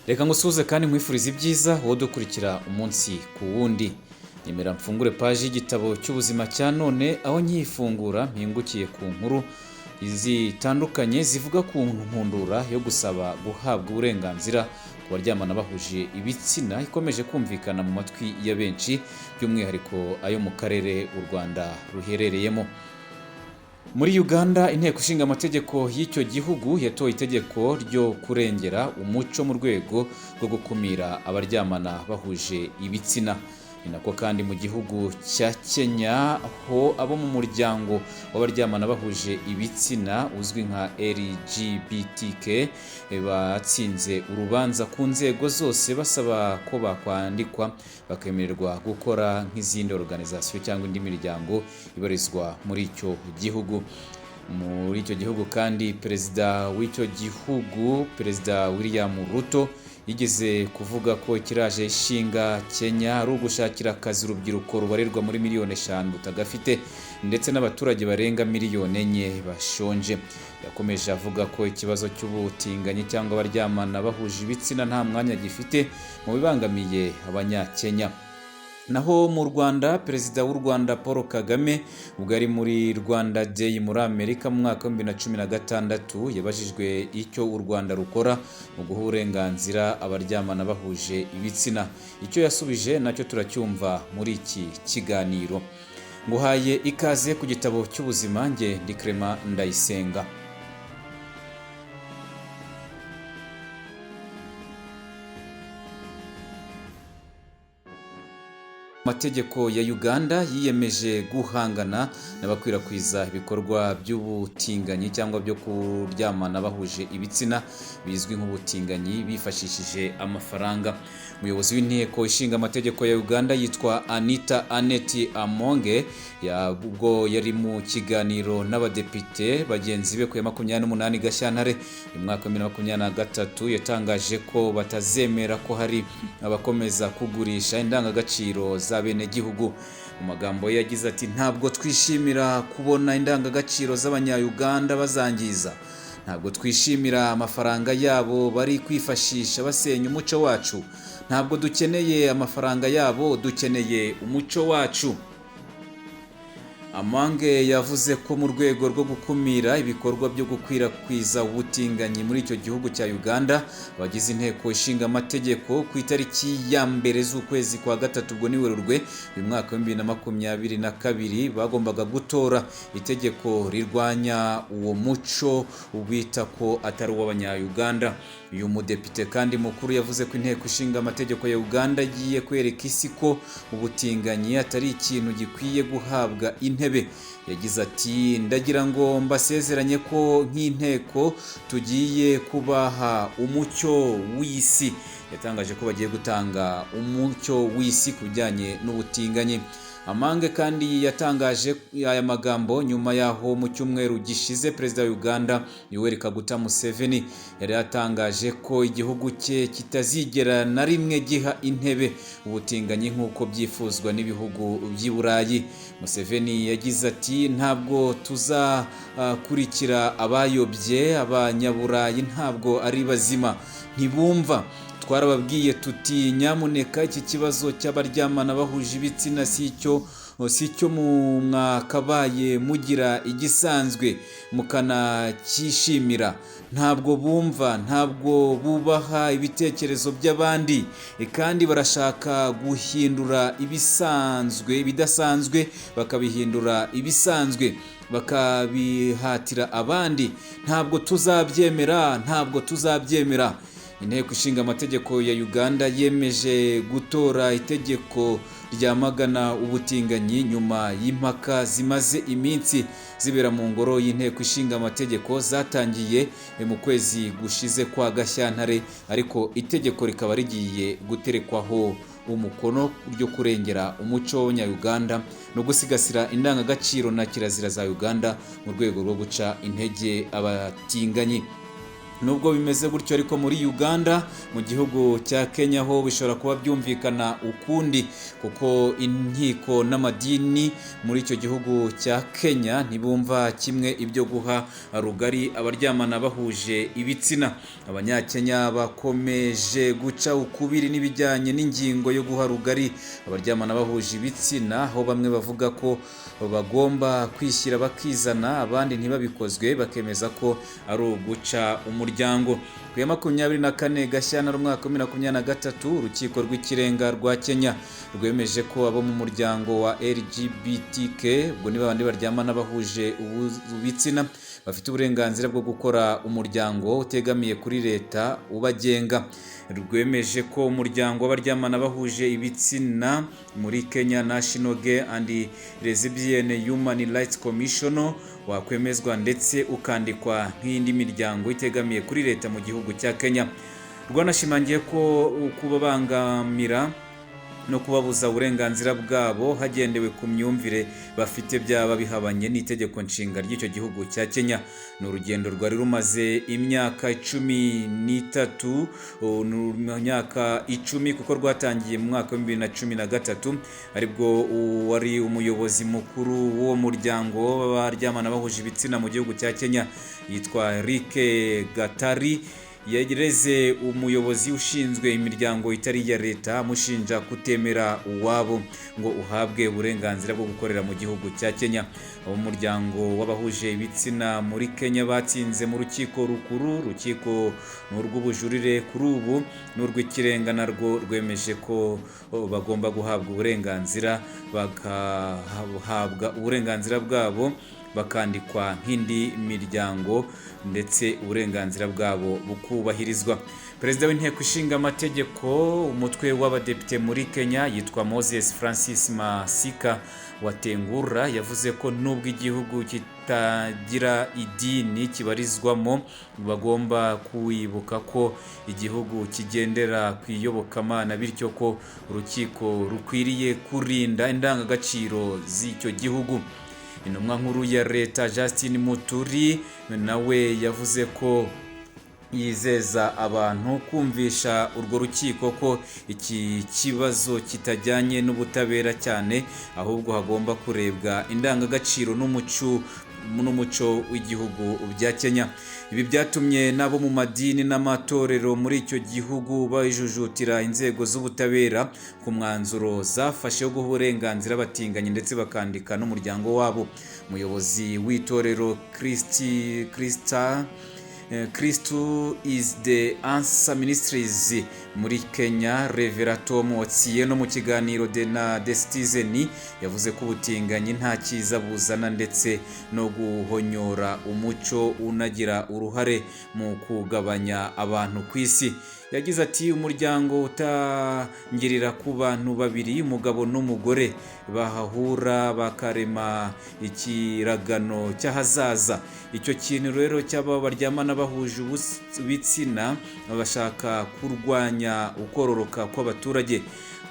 Reka ngusuze kandi nkwifuriza ibyiza wowe dukurikira umunsi ku wundi. Nimera mfungure paji y'igitabo cy'ubuzima cya none aho nkifungura mpingukiye ku nkuru zitandukanye zivuga ku nkundura yo gusaba guhabwa uburenganzira ku baryamana bahuje ibitsina ikomeje kumvikana mu matwi ya benshi by'umwihariko ayo mu karere u Rwanda ruherereyemo. Muri Uganda, inteko ishinga amategeko y'icyo gihugu yatoye itegeko ryo kurengera umuco mu rwego rwo gukumira abaryamana bahuje ibitsina. Ni nako kandi mu gihugu cya Kenya ho abo mu muryango w'abaryamana bahuje ibitsina uzwi nka LGBTQ batsinze urubanza ku nzego zose basaba ko bakwandikwa bakemererwa gukora nk'izindi organization cyangwa indi miryango ibarizwa muri icyo gihugu. Muri icyo gihugu kandi perezida w'icyo gihugu, Perezida William Ruto, yigeze kuvuga ko ikiraje ishinga Kenya ari ugushakira akazi urubyiruko rubarirwa muri miliyoni 5 butagafite ndetse n'abaturage barenga miliyoni 4 bashonje. Yakomeje avuga ko ikibazo cy'ubutinganyi cyangwa abaryamana bahuje ibitsina nta mwanya gifite mu bibangamiye Abanya-kenya. Naho mu Rwanda, Perezida w'u Rwanda Paul Kagame ubwo ari muri Rwanda Day muri Amerika mu mwaka wa 2016 yabajijwe icyo u Rwanda rukora mu guha uburenganzira abaryamana bahuje ibitsina. Icyo yasubije nacyo turacyumva muri iki kiganiro. Nguhaye ikaze ku gitabo cy'ubuzima, nge ndi Clement Ndayisenga. Amategeko ya Uganda yiyemeje guhangana n'abakwirakwiza ibikorwa by'ubutinganyi cyangwa byo kuryamana bahuje ibitsina bizwi nk'ubutinganyi bifashishije amafaranga. Umuyobozi w'inteko ishinga amategeko ya Uganda yitwa Aneti Amonge ubwo yari mu kiganiro n'abadepite bagenzi be ku ya 28 Gashyantare mu mwaka wa 2023 yatangaje ko batazemera ko hari abakomeza kugurisha indangagaciro za bene gihugu. Mu magambo ye yagize ati, ntabwo twishimira kubona indangagaciro z'Abanya-Uganda bazangiza. Ntabwo twishimira amafaranga yabo bari kwifashisha basenya umuco wacu. Ntabwo dukeneye amafaranga yabo, dukeneye umuco wacu. Amange yavuze ko mu rwego rwo gukumira ibikorwa byo gukwirakwiza ubutinganyi muri icyo gihugu cya Uganda, abagize inteko ishinga amategeko ku itariki ya 2 z'ukwezi kwa gatatu ubwo ni Werurwe uyu mwaka wa 2022 bagombaga gutora itegeko rirwanya uwo muco ubita ko atari uw'Abanya-Uganda. Uyu mudepite kandi mukuru yavuze ko inteko ishinga amategeko ya Uganda agiye kwereka isi ko ubutinganyi atari ikintu gikwiye guhabwa intebe. Yagize ati, ndagira ngo mbasezeranye ko nk'inteko tugiye kubaha umucyo w'isi. Yatangaje ko bagiye gutanga umucyo w'isi ku bijyanye n'ubutinganyi. Amange kandi yatangaje aya magambo nyuma yaho mu cyumweru gishize Perezida wa Uganda Yoweri Kaguta Museveni yari yatangaje ko igihugu cye kitazigera na rimwe giha intebe ubutinganyi nk'uko byifuzwa n'ibihugu by'i Burayi. Museveni yagize ati, ntabwo tuzakurikira abayobye, Abanyaburayi ntabwo ari bazima, ntibumva. Twarababwiye tuti nyamuneka iki kibazo cy'abaryamana bahuje ibitsina si cyo mu mwakabaye mugira igisanzwe mukanacyishimira. Ntabwo bumva, ntabwo bubaha ibitekerezo by'abandi kandi barashaka guhindura ibidasanzwe bakabihindura ibisanzwe bakabihatira abandi. Ntabwo tuzabyemera. Inteko ishinga amategeko ya Uganda yemeje gutora itegeko ryamagana ubutinganyi nyuma y'impaka zimaze iminsi zibera mu ngoro y'inteko ishinga amategeko zatangiye mu kwezi gushize kwa Gashyantare, ariko itegeko rikaba rigiye guterekwaho umukono ryo kurengera umuco w'Abanya-Uganda no gusigasira indangagaciro na kirazira za Uganda mu rwego rwo guca intege abatinganyi. Nubwo bimeze gutyo ariko muri Uganda mu gihugu cya Kenya ho bishobora kuba byumvikana ukundi, kuko inkiko n'amadini muri icyo gihugu cya Kenya ntibumva kimwe ibyo guha rugari abaryamana bahuje ibitsina. Abanya-kenya bakomeje guca ukubiri n'ibijyanye n'ingingo yo guha rugari abaryamana bahuje ibitsina, aho bamwe bavuga ko bagomba kwishyira bakizana, abandi ntibabikozwe bakemeza ko ari uguca umuryango. Ku ya 24 Gashyantare umwaka wa 2023 urukiko rw'ikirenga rwa Kenya rwemeje ko abo mu muryango wa LGBTQ, ubwo ni babandi baryamana bahuje ibitsina, bafite uburenganzira bwo gukora umuryango utegamiye kuri leta ubagenga. Rwemeje ko umuryango w'abaryamana bahuje ibitsina muri Kenya National Gay and Lesbian Human Rights Commission wakwemezwa ndetse ukandikwa nk'indi miryango itegamiye kuri leta mu gihugu cya Kenya. Rwanashimangiye ko kubabangamira no kubabuza uburenganzira bwabo hagendewe ku myumvire bafite byaba bihabanye n'itegeko nshinga ry'icyo gihugu cya Kenya. Ni urugendo rwari rumaze imyaka 13, imyaka 10 kuko rwatangiye mu mwaka wa 2013, aribwo wari umuyobozi mukuru w'uwo muryango w'abaryamana bahuje ibitsina mu gihugu cya Kenya yitwa Rica Gatari yareze umuyobozi ushinzwe imiryango itari iya leta amushinja kutemera uwabo ngo uhabwe uburenganzira bwo gukorera mu gihugu cya Kenya. Umuryango w'abahuje ibitsina muri Kenya batsinze mu rukiko rukuru, urukiko n'urw'ubujurire kuri ubu n'urw'ikirenga narwo rwemeje ko bagomba guhabwa uburenganzira, bagahabwa uburenganzira bwabo bakandikwa nk'indi miryango ndetse uburenganzira bwabo bukubahirizwa. Perezida w'inteko ishinga amategeko umutwe w'abadepite muri Kenya yitwa Moses Francis Masika Watengura yavuze ko nubwo igihugu kitagira idini kibarizwamo bagomba kwibuka ko igihugu kigendera ku iyobokamana, bityo ko urukiko rukwiriye kurinda indangagaciro z'icyo gihugu. Intumwa nkuru ya leta Justin Muturi nawe yavuze ko yizeza abantu kumvisha urwo rukiko ko iki kibazo kitajyanye n'ubutabera cyane, ahubwo hagomba kurebwa indangagaciro n'umuco w'igihugu bya Kenya. Ibi byatumye nabo mu madini n'amatorero muri icyo gihugu bajujutira inzego z'ubutabera ku mwanzuro zafashe wo guha uburenganzira abatinganyi ndetse bakandika n'umuryango wabo. Umuyobozi w'itorero Christo is the Answer Ministries muri Kenya Reverend Tom Otsiye no mu kiganiro na The Citizen yavuze ko ubutinganyi nta cyiza buzana ndetse no guhonyora umuco unagira uruhare mu kugabanya abantu ku isi. Yagize ati umuryango utangirira ku bantu babiri, umugabo n'umugore, bahahura bakarema ikiragano cy'ahazaza. Icyo kintu rero cy'aba baryamana bahuje ibitsina bashaka kurwanya ukororoka kw'abaturage,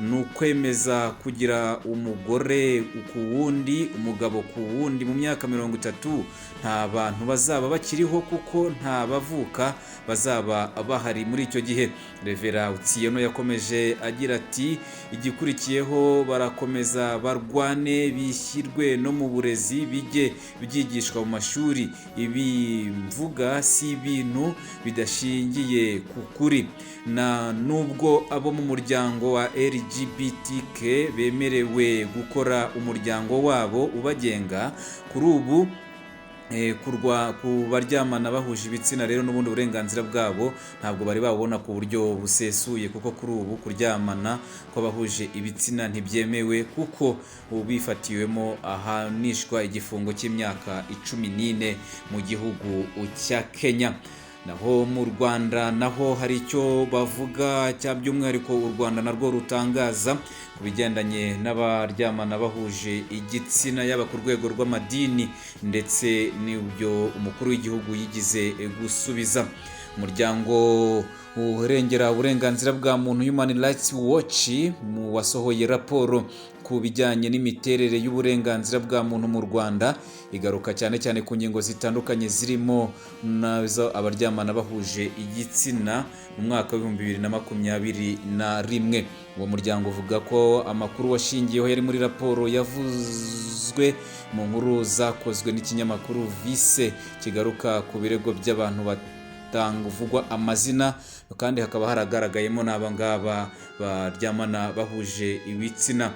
ni ukwemeza kugira umugore ku wundi, umugabo ku wundi. Mu myaka 30 nta bantu bazaba bakiriho kuko nta bavuka bazaba bahari muri icyo gihe. Reverend Otsiye yakomeje agira ati igikurikiyeho barakomeza barwane bishyirwe no mu burezi, bijye byigishwa mu mashuri. Ibi mvuga si ibintu bidashingiye ku kuri. Nubwo abo mu muryango wa LGBTQ bemerewe gukora umuryango wabo ubagenga, kuri ubu ku baryamana bahuje ibitsina rero n'ubundi burenganzira bwabo ntabwo bari babona ku buryo busesuye, kuko kuri ubu kuryamana kw'abahuje ibitsina ntibyemewe kuko bifatiwemo ahanishwa igifungo cy'imyaka 14 mu gihugu cya Kenya. Naho mu Rwanda naho hari icyo bavuga cya by'umwihariko u Rwanda narwo rutangaza ku bigendanye n'abaryamana bahuje igitsina, yaba ku rwego rw'amadini ndetse n'ibyo umukuru w'igihugu yigize gusubiza. umuryango urengera uburenganzira bwa muntu Human Rights Watch wasohoye raporo ku bijyanye n'imiterere y'uburenganzira bwa muntu mu Rwanda, igaruka cyane cyane ku ngingo zitandukanye zirimo nazo abaryamana bahuje igitsina mu mwaka wa 2021. Uwo muryango uvuga ko amakuru washingiyeho yari muri raporo yavuzwe mu nkuru zakozwe n'ikinyamakuru Vice kigaruka ku birego by'abantu batanguvugwa amazina, kandi hakaba haragaragayemo n'abangaba baryamana bahuje ibitsina.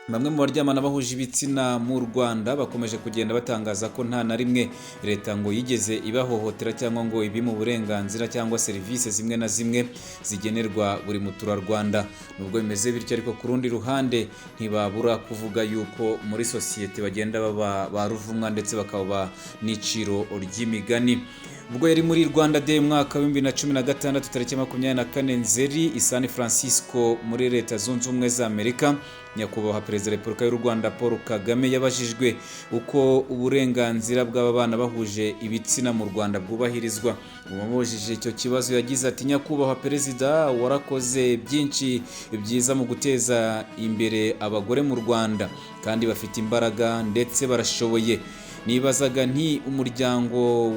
Bamwe mu baryamana bahuje ibitsina mu Rwanda bakomeje kugenda batangaza ko nta na rimwe leta ngo yigeze ibahohotera cyangwa ngo ibi mu burenganzira cyangwa serivisi zimwe na zimwe zigenerwa buri muturarwanda. Nubwo bimeze bityo ariko ku rundi ruhande ntibabura kuvuga yuko muri sosiyete bagenda baba baruvumwa ndetse bakaba n'iciro ry'imigani. Ubwo yari muri Rwanda Day mwaka wa 2016 tariki 24 Nzeri i San Francisco muri Leta Zunze Ubumwe za Amerika, nyakubahwa Perezida wa Repubulika y'u Rwanda Paul Kagame yabajijwe uko uburenganzira bw'abana bahuje ibitsina mu Rwanda bwubahirizwa. Umubajije icyo kibazo yagize ati: nyakubahwa Perezida, warakoze byinshi byiza mu guteza imbere abagore mu Rwanda kandi bafite imbaraga ndetse barashoboye. Nibazaga nti umuryango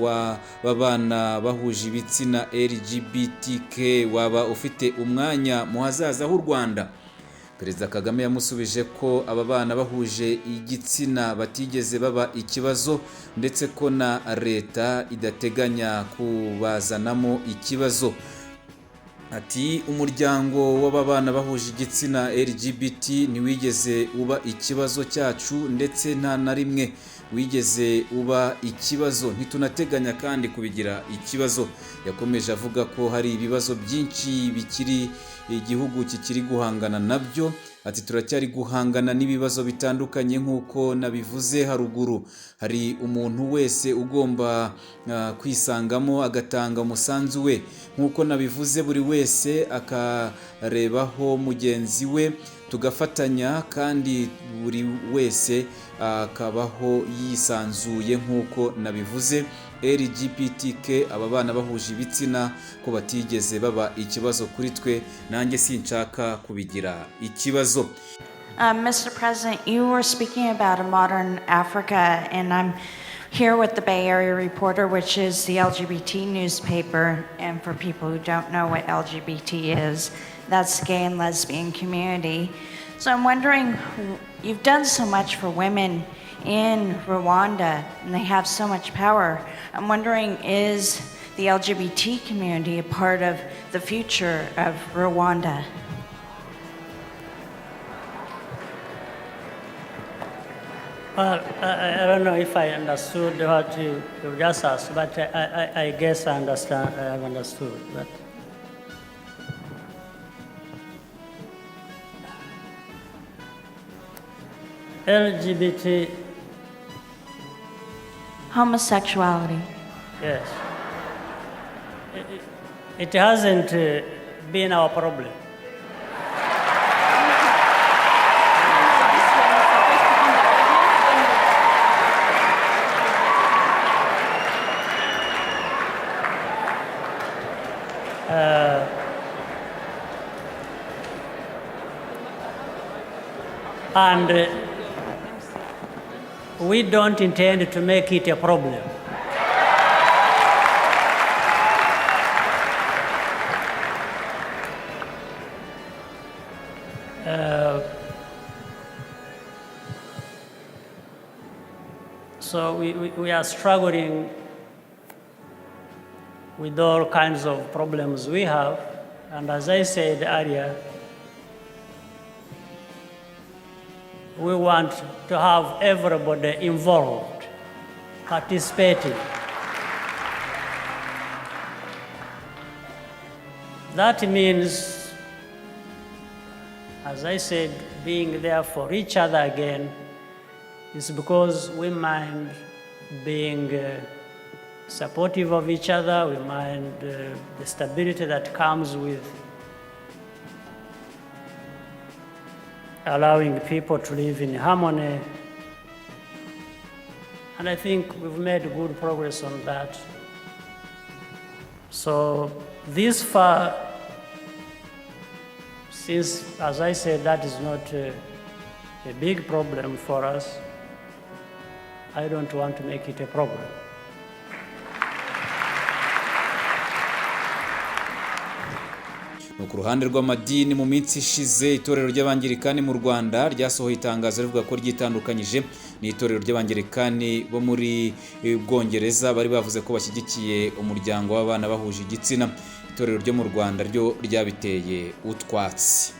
w'abana bahuje ibitsina LGBTQ waba ufite umwanya mu hazaza h'u Rwanda? Perezida Kagame yamusubije ko aba bana bahuje igitsina batigeze baba ikibazo ndetse ko na leta idateganya kubazanamo ikibazo. Ati umuryango w'ababana bahuje igitsina LGBT ntiwigeze uba ikibazo cyacu ndetse nta na rimwe wigeze uba ikibazo, ntitunateganya kandi kubigira ikibazo. Yakomeje avuga ko hari ibibazo byinshi bikiri igihugu kikiri guhangana nabyo. Ati turacyari guhangana n'ibibazo bitandukanye nk'uko nabivuze haruguru. Hari umuntu wese ugomba kwisangamo agatanga umusanzu we, nk'uko nabivuze buri wese akarebaho mugenzi we tugafatanya kandi buri wese akabaho yisanzuye nk'uko nabivuze. LGBTQ aba bana bahuje ibitsina ko batigeze baba ikibazo kuri twe, nanjye sinshaka kubigira ikibazo. Mr. President, you were speaking about a modern Africa, and I'm here with the Bay Area Reporter, which is the LGBT newspaper. And for people who don't know what LGBT is, that's the gay and lesbian community. So I'm wondering, you've done so much for women in Rwanda, and they have so much power. I'm wondering, is the LGBT community a part of the future of Rwanda? Well, I don't know if I understood what you just asked, but I guess I understand. I have understood. But LGBT. Homosexuality. Yes. It hasn't been our problem. And we don't intend to make it a problem. So we are struggling with all kinds of problems we have, and as I said earlier, we want to have everybody involved, participating. That means, as I said, being there for each other again is because we mind being supportive of each other, we mind the stability that comes with allowing people to live in harmony. And I think we've made good progress on that. So this far, since, as I said, that is not a big problem for us, I don't want to make it a problem. Ku ruhande rw'amadini mu minsi ishize itorero ry'Abangilikani mu Rwanda ryasohoye itangazo rivuga ko ryitandukanyije n'itorero ry'Abangilikani bo muri Bwongereza bari bavuze ko bashyigikiye umuryango w'abana bahuje igitsina. Itorero ryo mu Rwanda ryo ryabiteye utwatsi.